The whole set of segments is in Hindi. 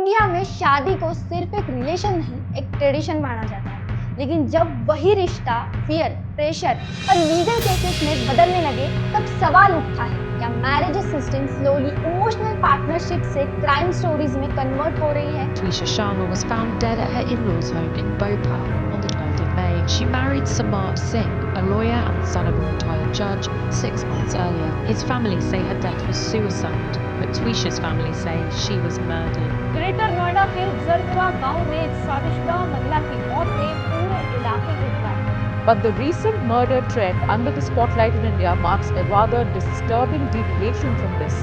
इंडिया में शादी को सिर्फ एक रिलेशन नहीं, एक ट्रेडिशन माना जाता है। लेकिन जब वही रिश्ता फियर, प्रेशर और लीगल केसेस में बदलने लगे, तब सवाल उठता है, क्या marriage system slowly emotional partnership से क्राइम स्टोरीज में कन्वर्ट हो रही है? Twisha Sharma was found dead at her in-laws' home in Bhopal on the 3rd of May. She married Samart Singh, a lawyer and son of a retired judge, 6 months earlier. His family say her death was suicide, but Twisha's family say she was murdered. Greater Noida के जरपुरा गांव में एक शादीशुदा महिला की मौत ने पूरे इलाके को हिलाया। But the recent murder trend under the spotlight in India marks a rather disturbing deviation from this.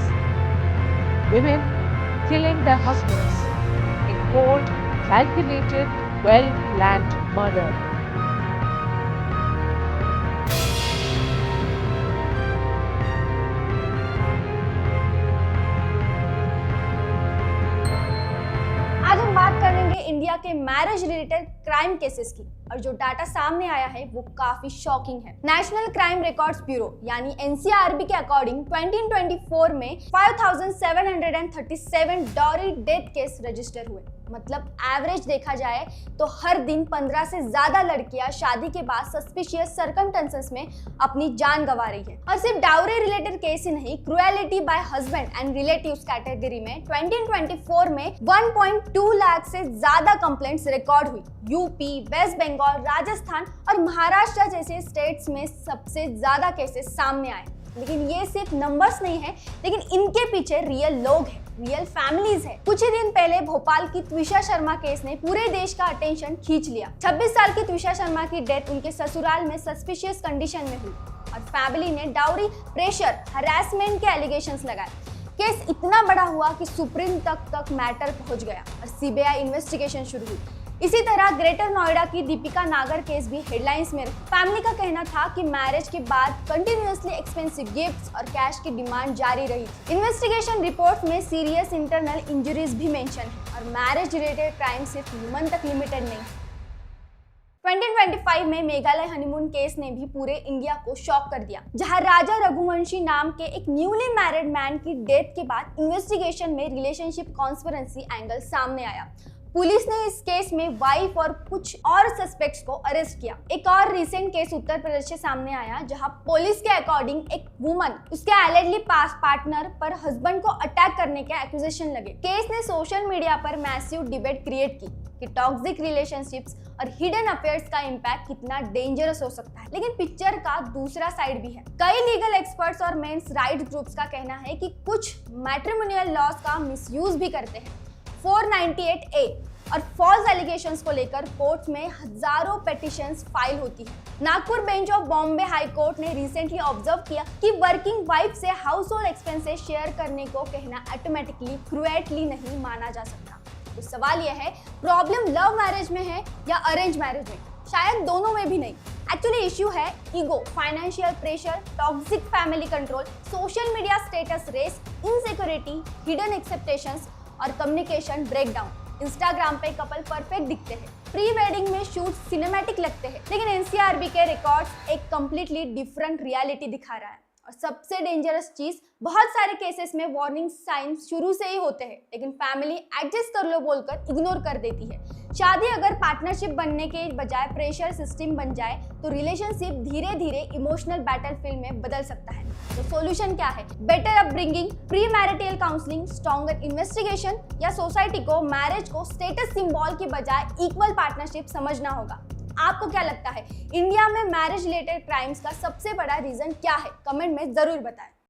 Women killing their husbands in cold, calculated, well-planned murder. आज हम बात करेंगे इंडिया के मैरिज रिलेटेड क्राइम केसेस की, और जो डाटा सामने आया है वो काफी शॉकिंग है। नेशनल क्राइम रिकॉर्ड्स ब्यूरो यानी एनसीआरबी के अकॉर्डिंग 2024 में 5737 डॉरी डेथ केस रजिस्टर हुए। मतलब एवरेज देखा जाए तो हर दिन 15 से ज्यादा लड़कियां शादी के बाद सस्पिशियस सर्कमस्टेंसेस में अपनी जान गंवा रही है। और सिर्फ डाउरी रिलेटेड केस ही नहीं, cruelty bye husband and relatives category में 2024 में 1.2 लाख से ज्यादा कंप्लेंट्स रिकॉर्ड हुई। यूपी, वेस्ट बंगाल, राजस्थान और महाराष्ट्र जैसे स्टेट्स में सबसे ज्यादा केसेस सामने आए। लेकिन ये सिर्फ नंबर्स नहीं है, लेकिन इनके पीछे रियल लोग हैं, रियल फैमिलीज है। कुछ ही दिन पहले भोपाल की त्विशा शर्मा केस ने पूरे देश का अटेंशन खींच लिया। 26 साल की त्विशा शर्मा की डेथ उनके ससुराल में सस्पिशियस कंडीशन में हुई और फैमिली ने डाउरी, प्रेशर, हरासमेंट के एलिगेशंस लगाए। केस इतना बड़ा हुआ कि सुप्रीम तक मैटर पहुंच गया और सीबीआई इन्वेस्टिगेशन शुरू हुई। इसी तरह ग्रेटर नोएडा की दीपिका नागर केस भी हेडलाइंस में रही। फैमिली का कहना था कि मैरिज के बाद कंटिन्यूअसली एक्सपेंसिव गिफ्ट्स और कैश की डिमांड जारी रही। इन्वेस्टिगेशन रिपोर्ट में सीरियस इंटरनल इंजरीज भी मेंशन है और मैरिज रिलेटेड क्राइम सिर्फ ह्यूमन तक लिमिटेड नहीं। 2025 में मेघालय हनीमून केस ने भी पूरे इंडिया को शॉक कर दिया, जहां राजा रघुवंशी नाम के एक न्यूली मैरिड मैन की डेथ के बाद इन्वेस्टिगेशन में रिलेशनशिप कॉन्स्पिरेसी एंगल सामने आया। पुलिस ने इस केस में वाइफ और कुछ और सस्पेक्ट्स को अरेस्ट किया। एक और रिसेंट केस उत्तर प्रदेश से सामने आया, जहां पुलिस के अकॉर्डिंग एक वुमन उसके एलिडली पार्टनर पर हस्बैंड को अटैक करने के एक्यूजेशन लगे। केस ने सोशल मीडिया पर मैसिव डिबेट क्रिएट की कि टॉक्सिक रिलेशनशिप्स और हिडन अफेयर्स का इम्पैक्ट कितना डेंजरस हो सकता है। लेकिन पिक्चर का दूसरा साइड भी है। कई लीगल एक्सपर्ट्स और मेंस राइट्स ग्रुप्स का कहना है कि कुछ मैट्रिमोनियल लॉज का मिसयूज भी करते हैं। 498A और फॉल्स एलिगेशंस को लेकर कोर्ट में हजारों पिटीशंस फाइल होती है। Nagpur bench of Bombay high court ने रिसेंटली ऑब्जर्व किया कि वर्किंग वाइफ से हाउस होल्ड एक्सपेंसेस शेयर करने को कहना ऑटोमेटिकली क्रूएटली नहीं माना जा सकता। तो सवाल यह है, प्रॉब्लम लव मैरिज में है या अरेंज मैरिज में? शायद दोनों में भी नहीं। एक्चुअली इश्यू है ego, financial pressure, toxic family control, social media status race, insecurity, hidden expectations और कम्युनिकेशन ब्रेकडाउन। इंस्टाग्राम पे कपल परफेक्ट दिखते हैं, प्री वेडिंग में शूट सिनेमैटिक लगते हैं, लेकिन एनसीआरबी के रिकॉर्ड्स एक कंप्लीटली डिफरेंट रियलिटी दिखा रहा है। और सबसे डेंजरस चीज, बहुत सारे केसेस में वार्निंग साइंस शुरू से ही होते हैं, लेकिन फैमिली एडजस्ट कर लो बोलकर इग्नोर कर देती है। शादी अगर पार्टनरशिप बनने के बजाय प्रेशर सिस्टम बन जाए तो रिलेशनशिप धीरे धीरे इमोशनल बैटलफील्ड में बदल सकता है। तो सॉल्यूशन क्या है? Better upbringing, pre marital counselling, stronger investigation, या सोसाइटी को मैरिज को स्टेटस सिंबल की बजाय इक्वल पार्टनरशिप समझना होगा। आपको क्या लगता है, इंडिया में मैरिज रिलेटेड क्राइम्स का सबसे बड़ा रीजन क्या है? कमेंट में जरूर बताएं।